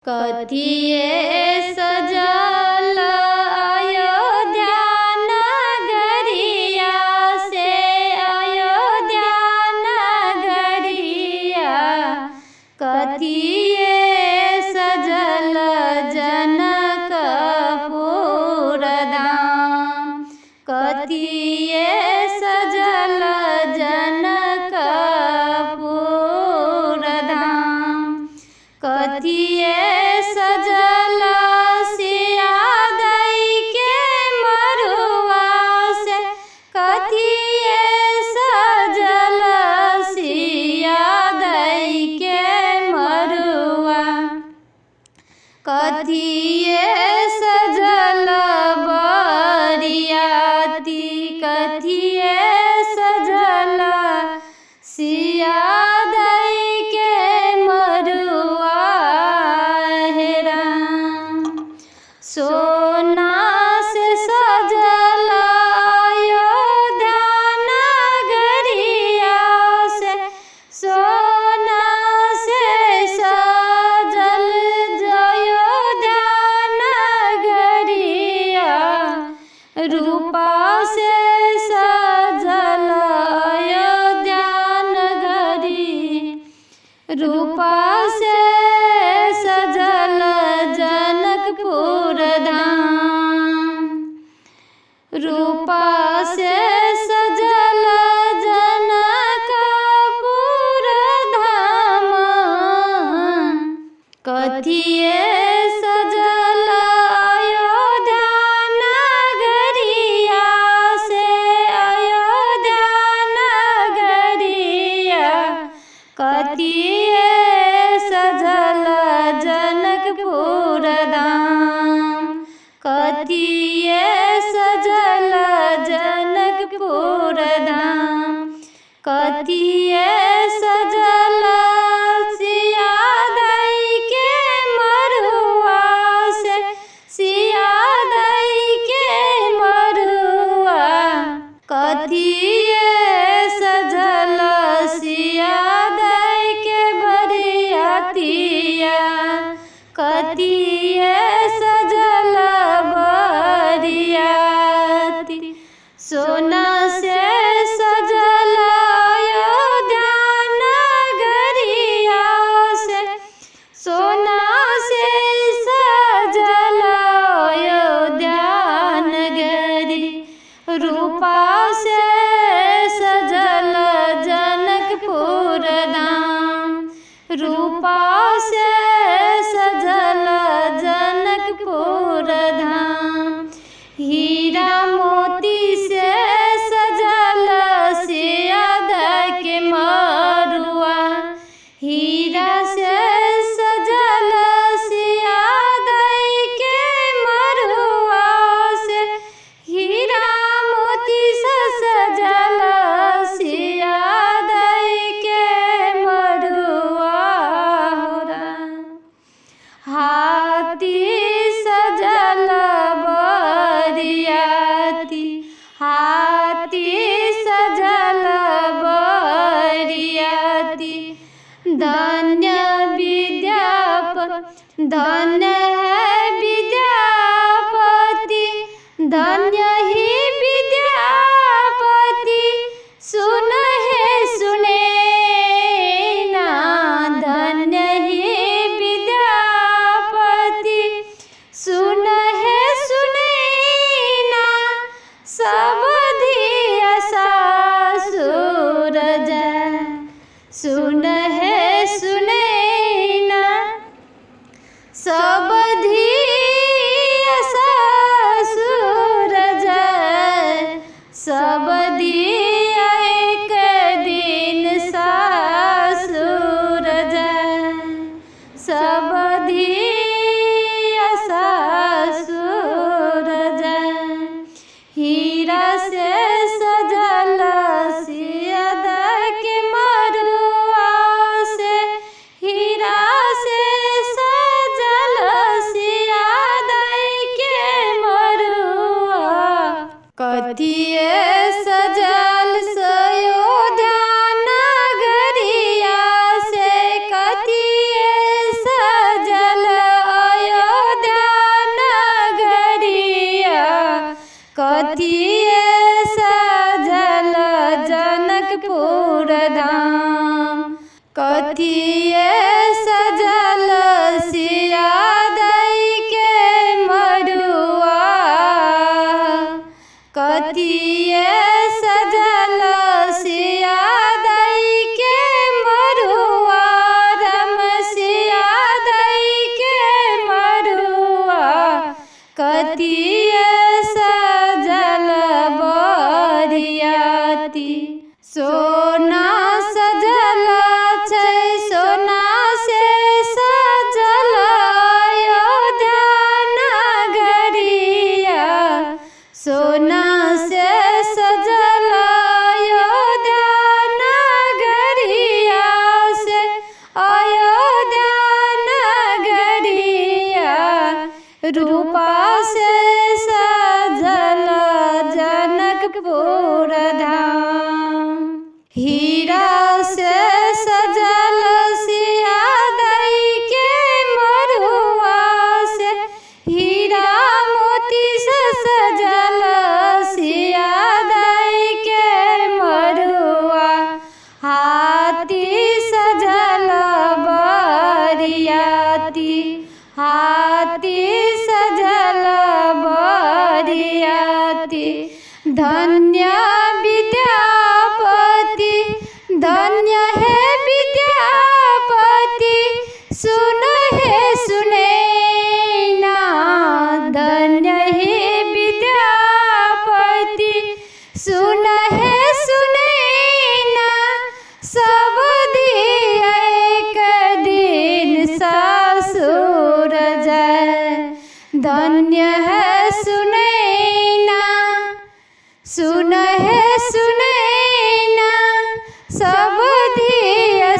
कथिए सजल अयोध्या नगरिया से अयोध्या नगरिया, कथिए सजल जनकपुर धाम, कथिए सजल जनकपुर धाम, कथिए सजल सिया दई के मरुआ से, कथिए सजल सिया दई के मरुआ, कथिए सजल बरियाती, कथिए सजल सिया दई के मरुआ हे राम। सोना से सजल अयोध्या नगरिया से, सोना से सजल अयोध्या नगरिया, रूपा से सजल अयोध्या नगरी, रूपा से सजल जनकपुर धाम, रूपा से सजल जनकपुर धाम, कथिए सजल अयोध्या नगरिया से अयोध्या नगरिया, कथिए सजल जनकपुर धाम, कथिए सजल जनकपुर धाम, कथिए सजल सिया दई के मरुआ से, सिया दई के मरुआ, कथिए सजल सिया दई के बरियातिया, कथिए सजल बरियाती। सोना से सजल अयोध्या नगरिया से, सोना से सजल अयोध्या नगरी, रूपा से सजल जनकपुर धाम, रूपा से सजल जनकपुर धाम, हीरा मोती से सजल सिया दई के मरुआ, हीरा से सजल सिया दई के मरुआ से, हीरा मोती से सजल सिया दई के मरुआ हो राम। हाथी सजल बरियाती, हाथी सजल बरियाती, धन्य विद्यापति, धन्य है विद्यापति, धन्य ही विद्यापति, सुन है सुने ना, धन्य ही विद्यापति, सुन है सुने ना, सब धिया सूरज, सुन है सुने ना, सब धिया सूरज, सब दिया एक दिन सूरज, सब दिया सूरज, हीरा से सजल सिया दई के मरुआ से, हीरा से सजल सिया दई के मरुआ, कथिए सजल अयोध्या नगरिया से, कथिए सजल रूपा से सजल जनकपुर धाम। हीरा से सजल सिया दई के मरुआ से, हीरा मोती से सजल सिया दई के मरुआ। हाथी सजल बरियाती, हाथी सजल बरियाती। धन्य विद्यापति, धन्य है विद्यापति, सुन है सुनैना। धन्य है विद्यापति, सुन है सुनैना। सब दिए एक दिन ससुर जाए, धन्य है सुनैना। सुन है सुनैना, सब दिए